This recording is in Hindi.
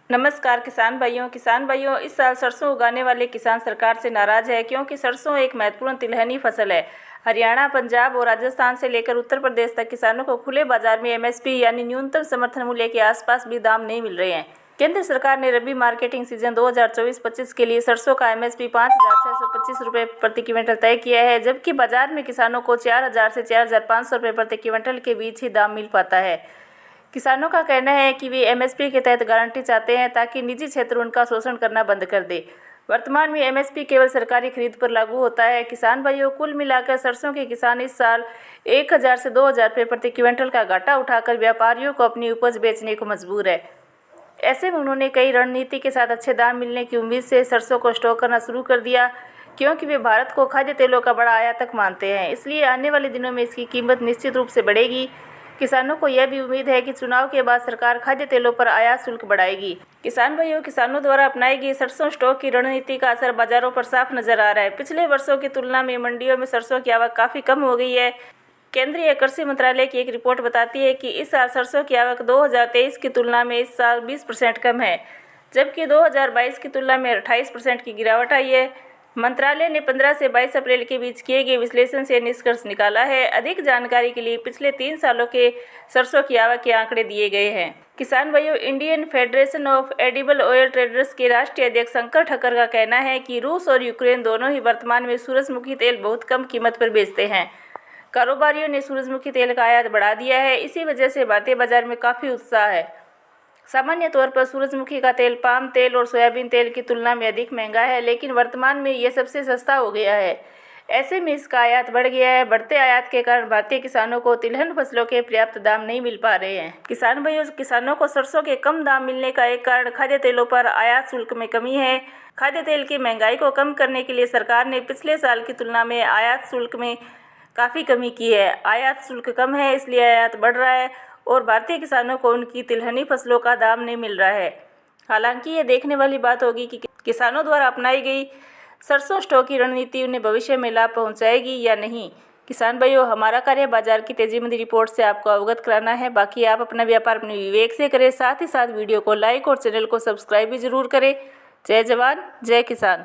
नमस्कार किसान भाइयों, इस साल सरसों उगाने वाले किसान सरकार से नाराज है क्योंकि सरसों एक महत्वपूर्ण तिलहनी फसल है। हरियाणा, पंजाब और राजस्थान से लेकर उत्तर प्रदेश तक किसानों को खुले बाजार में एमएसपी यानी न्यूनतम समर्थन मूल्य के आसपास भी दाम नहीं मिल रहे हैं। केंद्र सरकार ने रबी मार्केटिंग सीजन 2024-25 के लिए सरसों का एमएसपी 5,625 रुपये प्रति क्विंटल तय किया है, जबकि बाजार में किसानों को 4,000 से 4,500 रुपये प्रति क्विंटल के बीच ही दाम मिल पाता है। किसानों का कहना है कि वे एमएसपी के तहत गारंटी चाहते हैं ताकि निजी क्षेत्र उनका शोषण करना बंद कर दे। वर्तमान में एमएसपी केवल सरकारी खरीद पर लागू होता है। किसान भाइयों, कुल मिलाकर सरसों के किसान इस साल 1,000 से 2,000 रुपये प्रति क्विंटल का घाटा उठाकर व्यापारियों को अपनी उपज बेचने को मजबूर है। ऐसे में उन्होंने कई रणनीति के साथ अच्छे दाम मिलने की उम्मीद से सरसों को स्टॉक करना शुरू कर दिया, क्योंकि वे भारत को खाद्य तेलों का बड़ा आयातक मानते हैं। इसलिए आने वाले दिनों में इसकी कीमत निश्चित रूप से बढ़ेगी। किसानों को यह भी उम्मीद है कि चुनाव के बाद सरकार खाद्य तेलों पर आयात शुल्क बढ़ाएगी। किसान भाइयों, किसानों द्वारा अपनाई गई सरसों स्टॉक की रणनीति का असर बाजारों पर साफ नजर आ रहा है। पिछले वर्षों की तुलना में मंडियों में सरसों की आवक काफ़ी कम हो गई है। केंद्रीय कृषि मंत्रालय की एक रिपोर्ट बताती है कि इस साल सरसों की आवक 2023 की तुलना में इस साल 20% कम है, जबकि 2022 की तुलना में 28% की गिरावट आई है। मंत्रालय ने 15 से 22 अप्रैल के बीच किए गए विश्लेषण से निष्कर्ष निकाला है। अधिक जानकारी के लिए पिछले 3 सालों के सरसों की आवक के आंकड़े दिए गए हैं। किसान भाइयों, Indian federation of edible oil traders के राष्ट्रीय अध्यक्ष शंकर ठक्कर का कहना है कि रूस और यूक्रेन दोनों ही वर्तमान में सूरजमुखी तेल बहुत कम कीमत पर बेचते हैं। कारोबारियों ने सूरजमुखी तेल का आयात बढ़ा दिया है। इसी वजह से भारतीय बाजार में काफ़ी उत्साह है। सामान्य तौर पर सूरजमुखी का तेल पाम तेल और सोयाबीन तेल की तुलना में अधिक महंगा है, लेकिन वर्तमान में यह सबसे सस्ता हो गया है। ऐसे में इसका आयात बढ़ गया है। बढ़ते आयात के कारण भारतीय किसानों को तिलहन फसलों के पर्याप्त दाम नहीं मिल पा रहे हैं। किसान भाइयों, किसानों को सरसों के कम दाम मिलने का एक कारण खाद्य तेलों पर आयात शुल्क में कमी है। खाद्य तेल की महंगाई को कम करने के लिए सरकार ने पिछले साल की तुलना में आयात शुल्क में काफ़ी कमी की है। आयात शुल्क कम है, इसलिए आयात बढ़ रहा है और भारतीय किसानों को उनकी तिलहनी फसलों का दाम नहीं मिल रहा है। हालांकि ये देखने वाली बात होगी कि किसानों द्वारा अपनाई गई सरसों स्टॉक की रणनीति उन्हें भविष्य में लाभ पहुंचाएगी या नहीं। किसान भाइयों, हमारा कार्य बाजार की तेजीमंदी रिपोर्ट से आपको अवगत कराना है। बाकी आप अपना व्यापार अपने विवेक से करें। साथ ही साथ वीडियो को लाइक और चैनल को सब्सक्राइब भी जरूर करें। जय जवान, जय किसान।